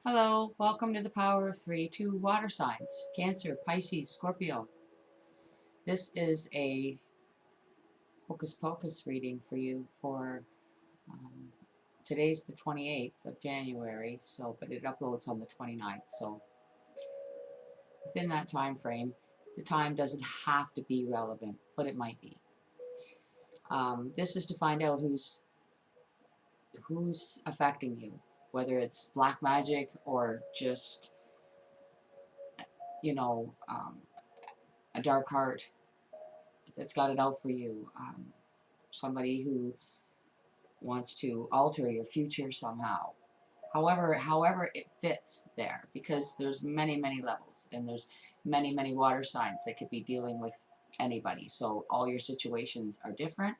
Hello, welcome to the Power of Three to water signs, Cancer, Pisces, Scorpio. This is a Hocus Pocus reading for you for um, today's the 28th of January, but it uploads on the 29th. So within that time frame, the time doesn't have to be relevant, but it might be. This is to find out who's affecting you, whether it's black magic or just, you know, a dark heart that's got it out for you. Somebody who wants to alter your future somehow. However it fits there, because there's many levels, and there's many water signs that could be dealing with anybody. So all your situations are different,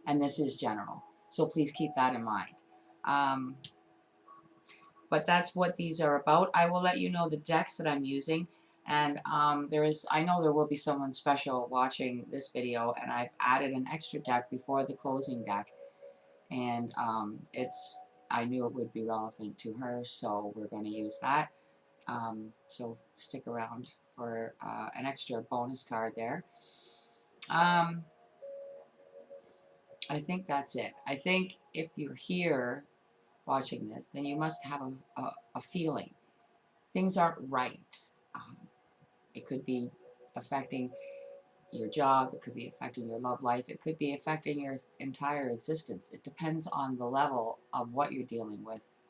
and this is general. So please keep that in mind. But that's what these are about. I will let you know the decks that I'm using. And I know there will be someone special watching this video, and I've added an extra deck before the closing deck. And I knew it would be relevant to her, so we're going to use that. So stick around for an extra bonus card there. I think that's it. I think if you're here watching this, then you must have a feeling. Things aren't right. It could be affecting your job, it could be affecting your love life, it could be affecting your entire existence. It depends on the level of what you're dealing with,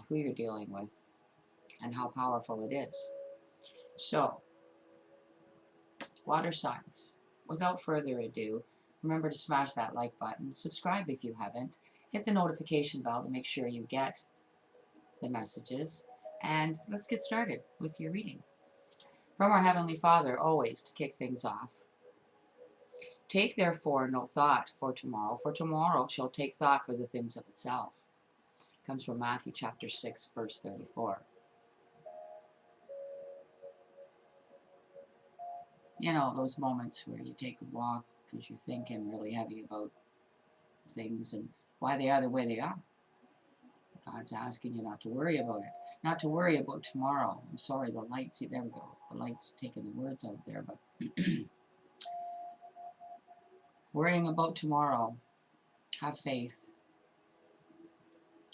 who you're dealing with, and how powerful it is. So, water signs. Without further ado, remember to smash that like button, subscribe if you haven't, hit the notification bell to make sure you get the messages, and let's get started with your reading. From our Heavenly Father, always to kick things off. Take therefore no thought for tomorrow shall take thought for the things of itself. Comes from Matthew chapter 6, verse 34. You know, those moments where you take a walk because you're thinking really heavy about things and why they are the way they are. God's asking you not to worry about it. Not to worry about tomorrow. I'm sorry, the light, see, there we go. The light's taking the words out there, but worrying about tomorrow. Have faith.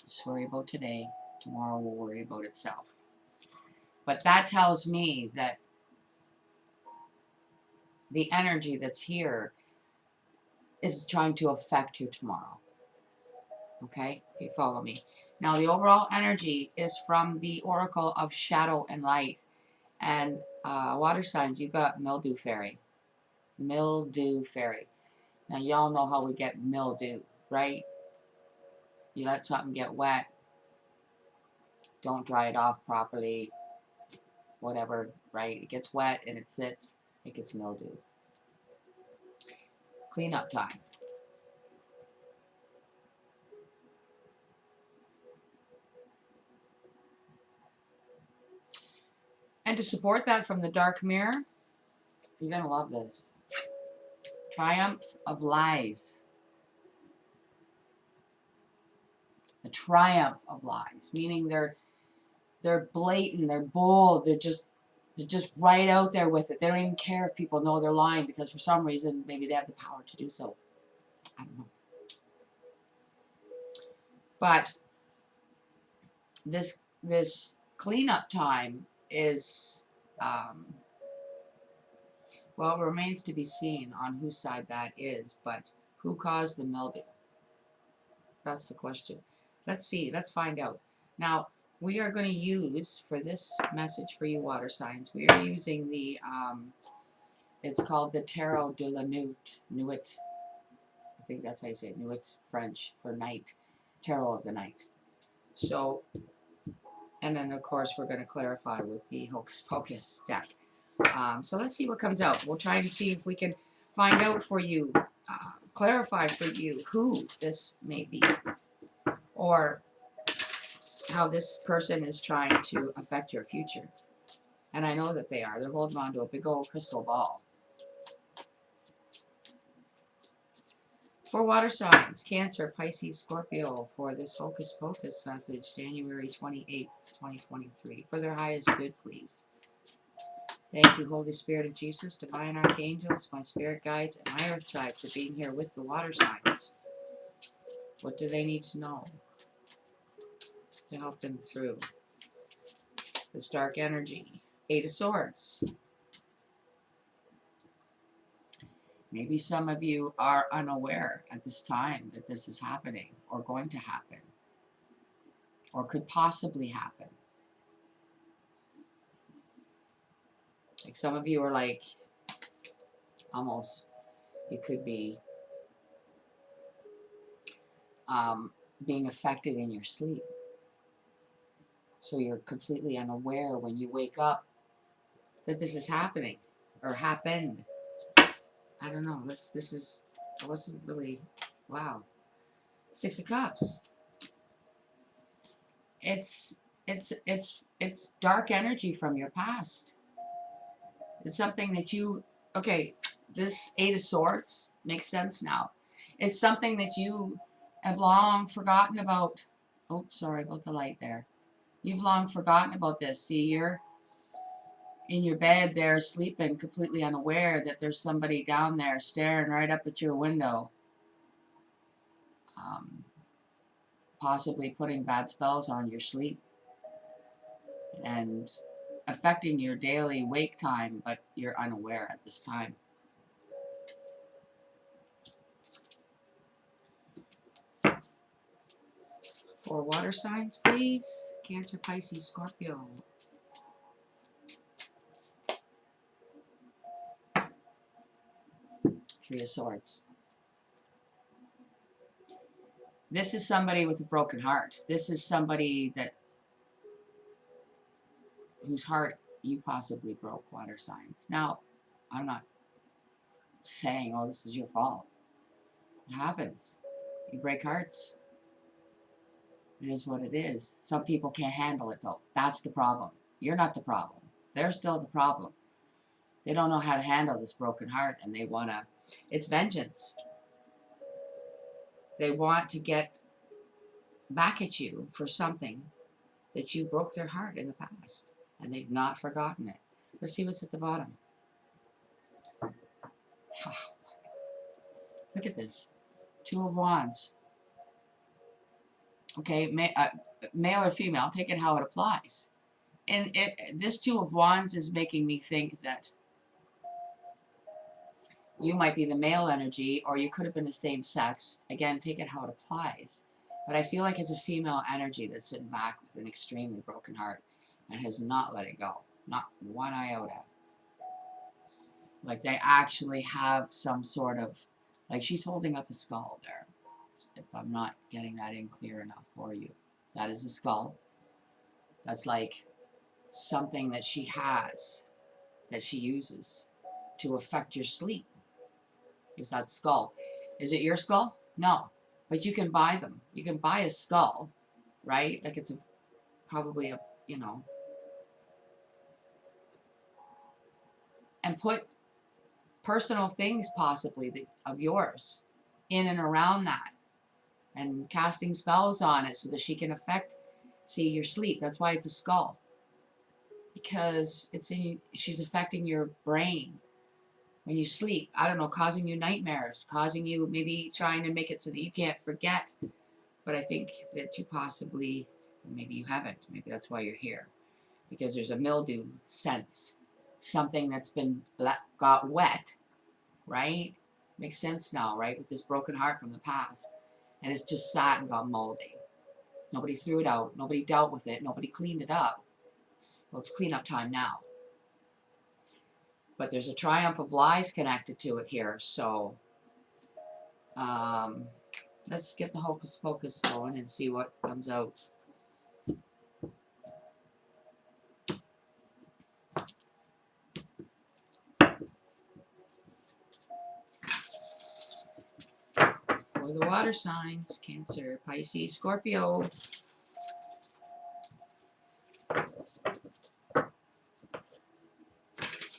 Just worry about today. Tomorrow will worry about itself. But that tells me that the energy that's here is trying to affect you tomorrow. Okay, if you follow me. Now, the overall energy is from the Oracle of Shadow and Light. And water signs, you've got Mildew Fairy. Mildew Fairy. Now, y'all know how we get mildew, right? You let something get wet, don't dry it off properly, whatever, right? It gets wet and it sits, it gets mildew. Cleanup time. And to support that from the Dark Mirror, you're going to love this. Triumph of Lies. The triumph of lies, meaning they're blatant, they're bold, they're just right out there with it. They don't even care if people know they're lying, because for some reason maybe they have the power to do so. I don't know. But this cleanup time is well, it remains to be seen on whose side that is, but who caused the mildew? That's the question. Let's see, let's find out. Now, we are going to use, for this message for you water signs, we are using the, it's called the Tarot de la Nuit. I think that's how you say it, Nuit, French, for night. Tarot of the Night. So, and then of course we're going to clarify with the Hocus Pocus deck. So let's see what comes out. We'll try and see if we can find out for you, clarify for you who this may be, or how this person is trying to affect your future. And I know that they are. They're holding on to a big old crystal ball. For water signs, Cancer, Pisces, Scorpio, for this Hocus Pocus message, January 28th, 2023. For their highest good, please. Thank you, Holy Spirit of Jesus, divine archangels, my spirit guides, and my earth tribe for being here with the water signs. What do they need to know to help them through this dark energy? Eight of Swords. Maybe some of you are unaware at this time that this is happening or going to happen or could possibly happen. Like some of you are like almost, you could be being affected in your sleep. So you're completely unaware when you wake up that this is happening or happened. I don't know. I wasn't really, wow. Six of Cups. It's dark energy from your past. It's something that you, okay, this Eight of Swords makes sense now. It's something that you have long forgotten about. Oh, sorry about the light there. You've long forgotten about this. See, you're in your bed there sleeping, completely unaware that there's somebody down there staring right up at your window. Possibly putting bad spells on your sleep and affecting your daily wake time, but you're unaware at this time. For water signs, please. Cancer, Pisces, Scorpio. Three of Swords. This is somebody with a broken heart. This is somebody whose heart you possibly broke, water signs. Now, I'm not saying, oh, this is your fault. It happens. You break hearts. It is what it is. Some people can't handle it, though. That's the problem. You're not the problem. They're still the problem. They don't know how to handle this broken heart, and they want to... It's vengeance. They want to get back at you for something that you broke their heart in the past, and they've not forgotten it. Let's see what's at the bottom. Look at this. Two of Wands. Okay, male or female, take it how it applies. And this Two of Wands is making me think that you might be the male energy, or you could have been the same sex. Again, take it how it applies. But I feel like it's a female energy that's sitting back with an extremely broken heart and has not let it go. Not one iota. Like they actually have some sort of, like she's holding up a skull there. If I'm not getting that in clear enough for you. That is a skull. That's like something that she has, that she uses to affect your sleep. Is that skull. Is it your skull? No. But you can buy them. You can buy a skull, right? Like it's probably a, you know, and put personal things possibly of yours in and around that, and casting spells on it so that she can affect, see, your sleep. That's why it's a skull, because she's affecting your brain when you sleep. I don't know, causing you nightmares, causing you maybe trying to make it so that you can't forget. But I think that you possibly, maybe you haven't, maybe that's why you're here, because there's a mildew sense, something that's been got wet, right? Makes sense now, right? With this broken heart from the past, and it's just sat and got moldy. Nobody threw it out, nobody dealt with it, nobody cleaned it up. Well, it's cleanup time now. But there's a triumph of lies connected to it here, so let's get the Hocus Pocus going and see what comes out. For the water signs, Cancer, Pisces, Scorpio.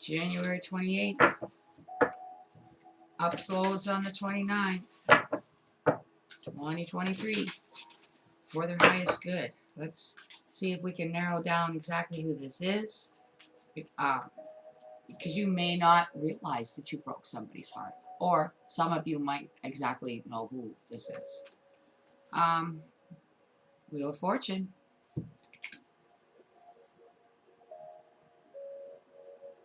January 28th. Uploads on the 29th. 2023 for their highest good. Let's see if we can narrow down exactly who this is. Because you may not realize that you broke somebody's heart. Or some of you might exactly know who this is. Wheel of Fortune.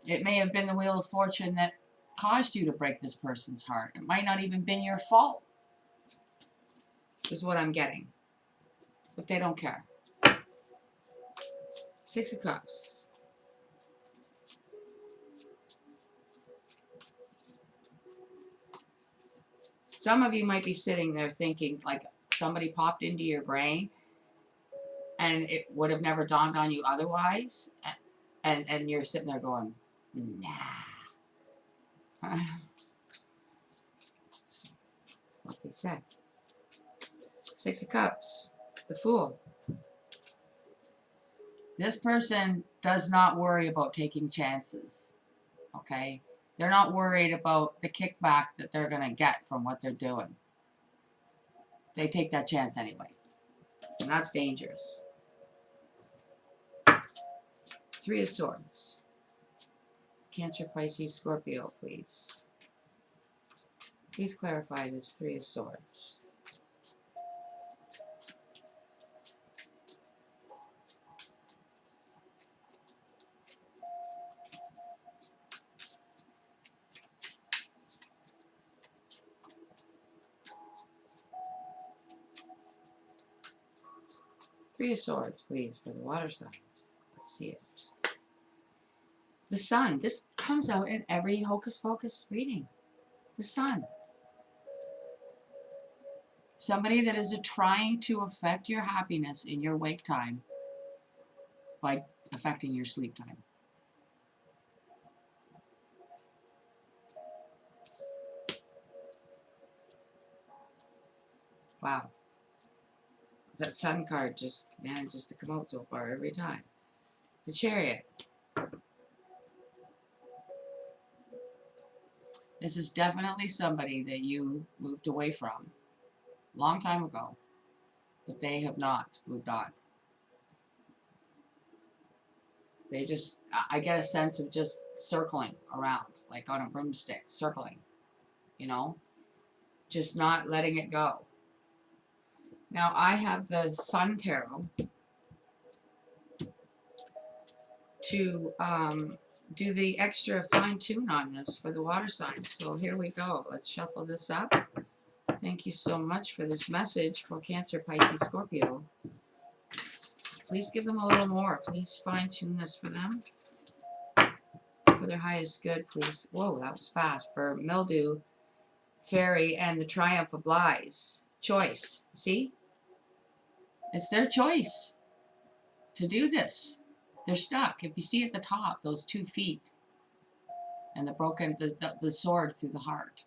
It may have been the Wheel of Fortune that caused you to break this person's heart. It might not even been your fault. Is what I'm getting. But they don't care. Six of Cups. Some of you might be sitting there thinking, like somebody popped into your brain and it would have never dawned on you otherwise. And you're sitting there going, nah. What they said. Six of Cups. The Fool. This person does not worry about taking chances. Okay? They're not worried about the kickback that they're going to get from what they're doing. They take that chance anyway. And that's dangerous. Three of Swords. Cancer, Pisces, Scorpio, please. Please clarify this Three of Swords. Three of Swords, please, for the water signs. Let's see it. The Sun. This comes out in every Hocus Pocus reading. The Sun. Somebody that is trying to affect your happiness in your wake time by affecting your sleep time. Wow. That Sun card just manages to come out so far every time. The Chariot. This is definitely somebody that you moved away from a long time ago, but they have not moved on. They just, I get a sense of just circling around, like on a broomstick, circling, you know, just not letting it go. Now, I have the Sun Tarot to do the extra fine-tune on this for the water signs. So here we go. Let's shuffle this up. Thank you so much for this message for Cancer, Pisces, Scorpio. Please give them a little more. Please fine-tune this for them. For their highest good, please. Whoa, that was fast. For Mildew, Fairy, and the Triumph of Lies. Choice. See? It's their choice to do this. They're stuck. If you see at the top, those 2 feet and the broken, the sword through the heart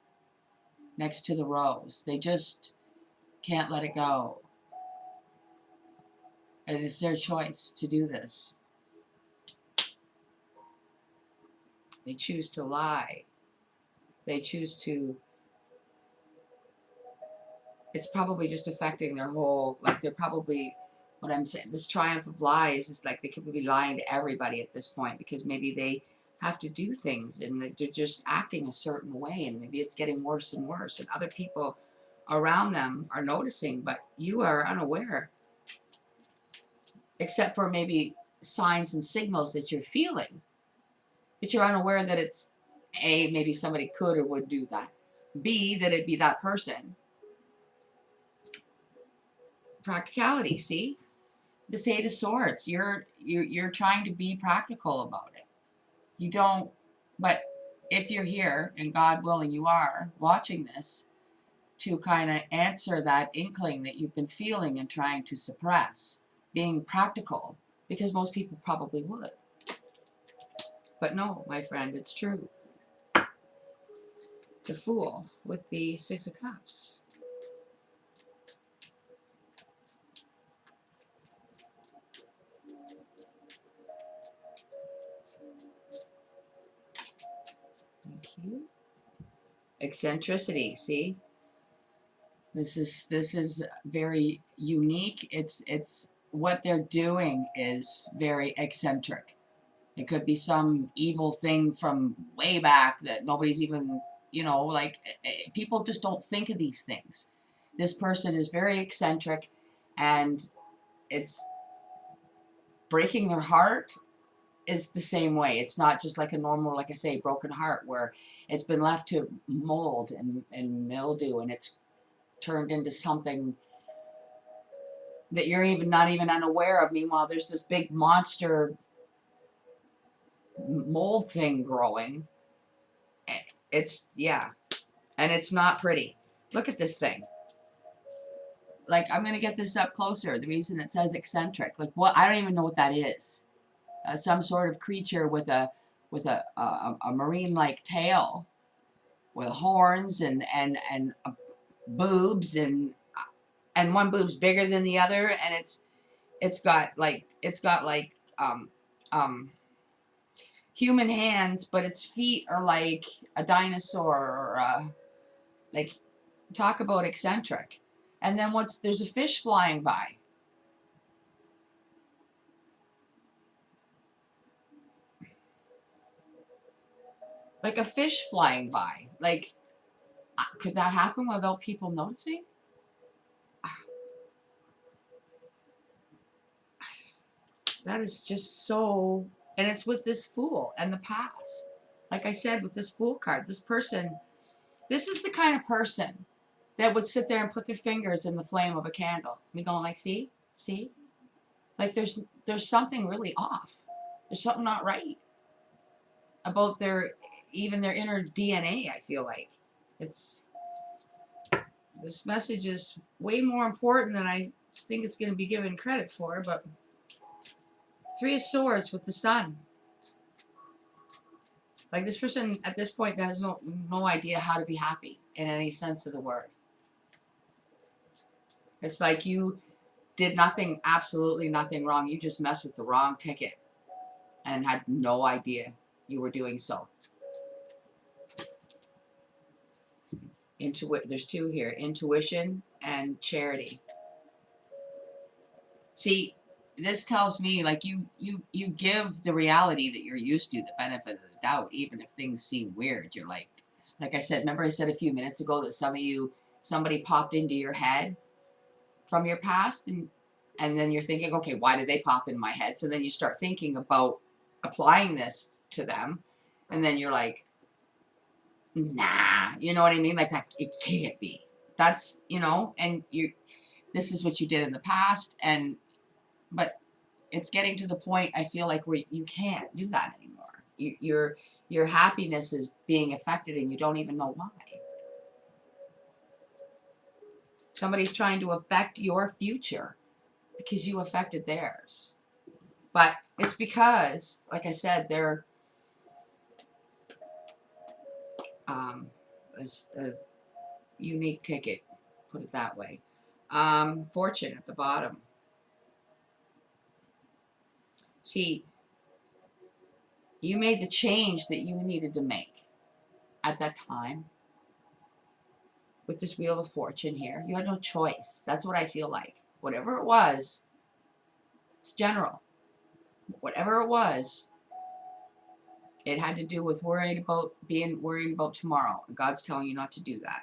next to the rose. They just can't let it go. And it's their choice to do this. They choose to lie. They choose to, it's probably just affecting their whole, like they're probably, what I'm saying, this Triumph of Lies is like they could be lying to everybody at this point because maybe they have to do things and they're just acting a certain way and maybe it's getting worse and worse and other people around them are noticing, but you are unaware, except for maybe signs and signals that you're feeling, but you're unaware that it's A, maybe somebody could or would do that, B, that it'd be that person. Practicality, see? The Eight of Swords, you're trying to be practical about it. You don't, but if you're here, and God willing you are, watching this, to kind of answer that inkling that you've been feeling and trying to suppress, being practical, because most people probably would. But no, my friend, it's true. The Fool with the Six of Cups. Thank you. Eccentricity, see? This is very unique. It's what they're doing is very eccentric. It could be some evil thing from way back that nobody's even, you know, like people just don't think of these things. This person is very eccentric, and it's breaking their heart is the same way. It's not just like a normal, like I say, broken heart where it's been left to mold and mildew, and it's turned into something that you're even not even unaware of. Meanwhile, there's this big monster mold thing growing. It's, yeah, and it's not pretty. Look at this thing. Like, I'm going to get this up closer. The reason it says eccentric, like, what, I don't even know what that is. Some sort of creature with a marine-like tail, with horns and boobs, and one boob's bigger than the other, and it's got like human hands, but its feet are like a dinosaur, or like, talk about eccentric. And then there's a fish flying by. Like a fish flying by. Like, could that happen without people noticing? That is just so, and it's with this fool and the past. Like I said, with this fool card, this person, this is the kind of person that would sit there and put their fingers in the flame of a candle. Me going like, see? Like there's something really off. There's something not right about even their inner DNA, I feel like. This message is way more important than I think it's going to be given credit for, but Three of Swords with the Sun. Like, this person at this point has no idea how to be happy in any sense of the word. It's like you did nothing, absolutely nothing wrong. You just messed with the wrong ticket and had no idea you were doing so. There's two here, intuition and charity. See, this tells me, like, you give the reality that you're used to the benefit of the doubt, even if things seem weird. You're like I said, remember I said a few minutes ago that somebody popped into your head from your past, and then you're thinking, okay, why did they pop in my head? So then you start thinking about applying this to them, and then you're like, nah, you know what I mean? Like, that, it can't be. That's, and this is what you did in the past, but it's getting to the point, I feel like, where you can't do that anymore. Your happiness is being affected, and you don't even know why. Somebody's trying to affect your future because you affected theirs. But it's because, like I said, they're a unique ticket, put it that way. Fortune at the bottom. See, you made the change that you needed to make at that time. With this Wheel of Fortune here, you had no choice. That's what I feel like. Whatever it was, it's general. Whatever it was, it had to do with worrying about tomorrow. And God's telling you not to do that.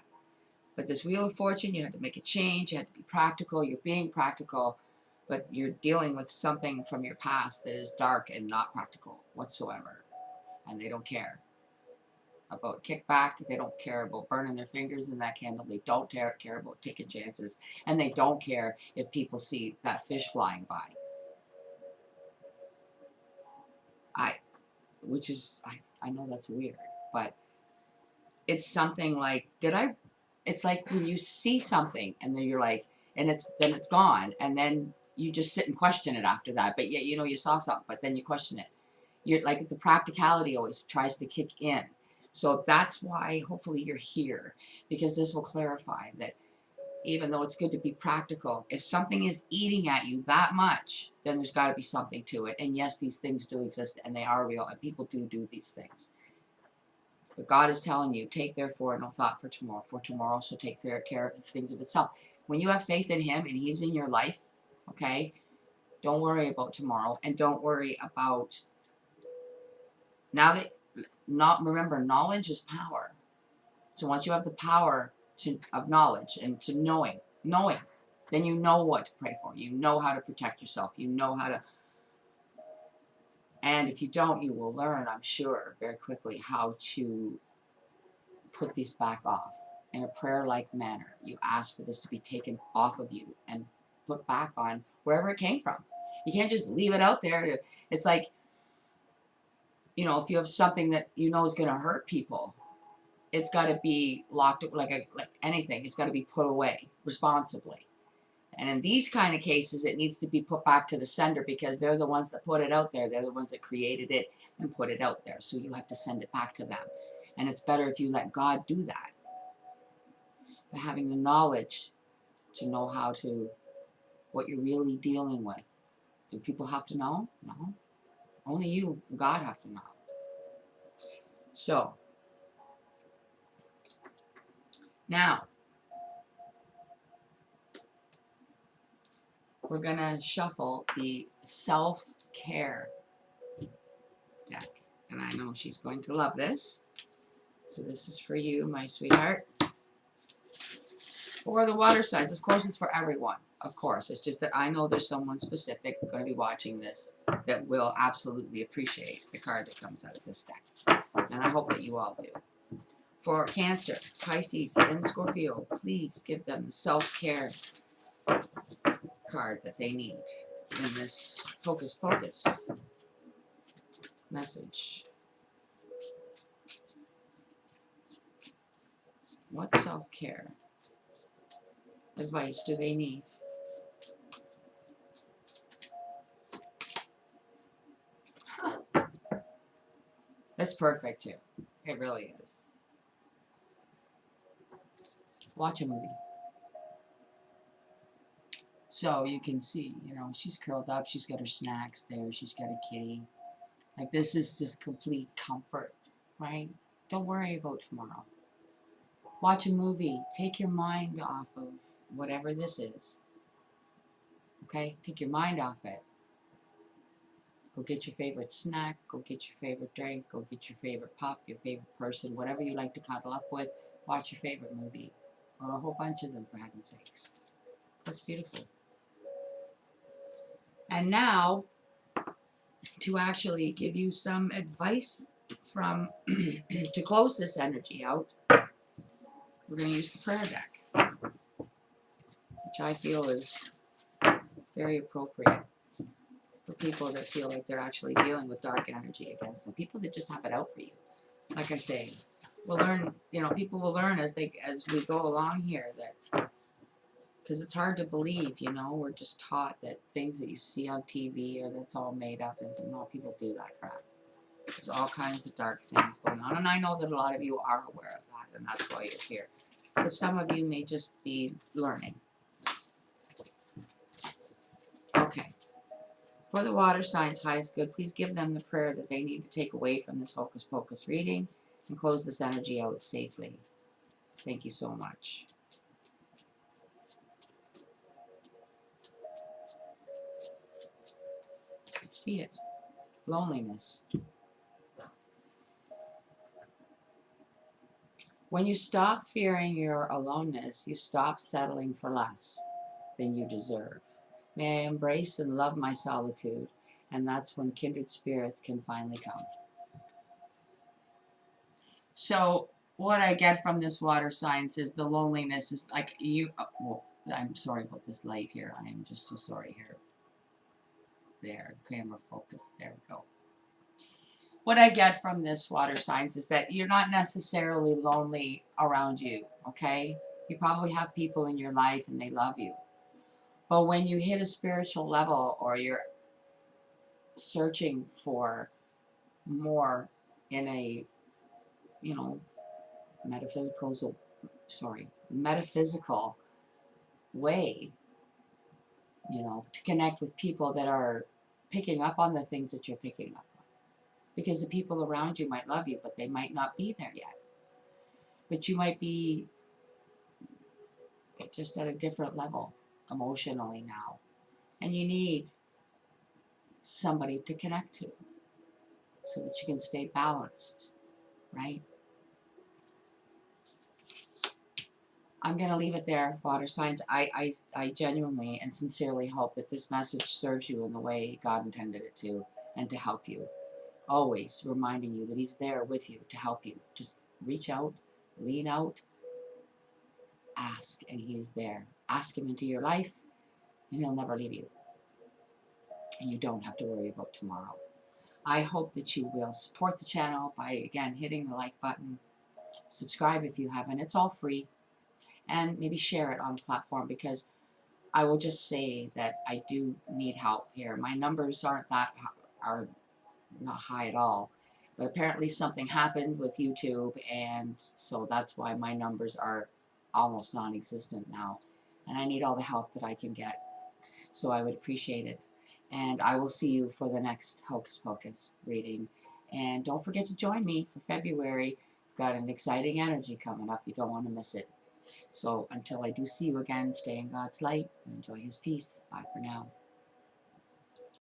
But this Wheel of Fortune, you had to make a change. You had to be practical. You're being practical, but you're dealing with something from your past that is dark and not practical whatsoever. And they don't care about kickback. They don't care about burning their fingers in that candle. They don't care about taking chances. And they don't care if people see that fish flying by. I know that's weird, but it's something like, it's like when you see something and then you're like, and then it's gone, and then you just sit and question it after that, but yet you saw something, but then you question it. You're like, the practicality always tries to kick in. So that's why hopefully you're here, because this will clarify that even though it's good to be practical, if something is eating at you that much, then there's got to be something to it. And yes, these things do exist, and they are real, and people do these things. But God is telling you, take therefore no thought for tomorrow shall take care of the things of itself. When you have faith in Him and He's in your life, okay, don't worry about tomorrow, and don't worry about, now that, remember, knowledge is power. So once you have the power of knowledge and to knowing, then you know what to pray for. You know how to protect yourself. You know how to, and if you don't, you will learn, I'm sure, very quickly how to put these back off in a prayer-like manner. You ask for this to be taken off of you and put back on wherever it came from. You can't just leave it out there. It's like, you know, if you have something that you know is going to hurt people, it's got to be locked up like anything. It's got to be put away responsibly. And in these kind of cases, it needs to be put back to the sender, because they're the ones that put it out there. They're the ones that created it and put it out there. So you have to send it back to them. And it's better if you let God do that. But having the knowledge to know how to, what you're really dealing with. Do people have to know? No. Only you and God have to know. So, now, we're going to shuffle the self-care deck. And I know she's going to love this. So this is for you, my sweetheart. For the water signs, this question's for everyone, of course. It's just that I know there's someone specific going to be watching this that will absolutely appreciate the card that comes out of this deck. And I hope that you all do. For Cancer, Pisces, and Scorpio, please give them the self-care card that they need in this Hocus Pocus message. What self-care advice do they need? That's perfect too. It really is. Watch a movie. So you can see, you know, she's curled up. She's got her snacks there. She's got a kitty. Like, this is just complete comfort, right? Don't worry about tomorrow. Watch a movie. Take your mind off of whatever this is. Okay? Take your mind off it. Go get your favorite snack. Go get your favorite drink. Go get your favorite pup, your favorite person, whatever you like to cuddle up with. Watch your favorite movie. Or a whole bunch of them, for heaven's sakes. That's beautiful. And now, to actually give you some advice from, to close this energy out, we're going to use the prayer deck, which I feel is very appropriate for people that feel like they're actually dealing with dark energy against them. People that just have it out for you. Like I say, we'll learn, you know, people will learn as we go along here, that, because it's hard to believe, you know, we're just taught that things that you see on TV or that's all made up, and no, people do that crap. There's all kinds of dark things going on, and I know that a lot of you are aware of that, and that's why you're here. But some of you may just be learning. Okay. For the water signs, highest good, please give them the prayer that they need to take away from this Hocus Pocus reading and close this energy out safely. Thank you so much. Let's see it. Loneliness. When you stop fearing your aloneness, you stop settling for less than you deserve. May I embrace and love my solitude, and that's when kindred spirits can finally come. So what I get from this water signs is the loneliness is like you, well, I'm sorry about this light here. I am just so sorry here. There, camera focus, there we go. What I get from this water signs is that you're not necessarily lonely around you, okay? You probably have people in your life and they love you. But when you hit a spiritual level, or you're searching for more in a, you know, metaphysical way, you know, to connect with people that are picking up on the things that you're picking up on. Because the people around you might love you, but they might not be there yet. But you might be just at a different level emotionally now. And you need somebody to connect to so that you can stay balanced, right? I'm going to leave it there, water signs. I genuinely and sincerely hope that this message serves you in the way God intended it to, and to help you. Always reminding you that He's there with you to help you. Just reach out, lean out, ask, and He is there. Ask Him into your life, and He'll never leave you. And you don't have to worry about tomorrow. I hope that you will support the channel by, again, hitting the like button. Subscribe if you haven't. It's all free. And maybe share it on the platform, because I will just say that I do need help here. My numbers are not high at all. But apparently something happened with YouTube, and so that's why my numbers are almost non-existent now. And I need all the help that I can get. So I would appreciate it. And I will see you for the next Hocus Pocus reading. And don't forget to join me for February. We've got an exciting energy coming up. You don't want to miss it. So until I do see you again, stay in God's light and enjoy His peace. Bye for now.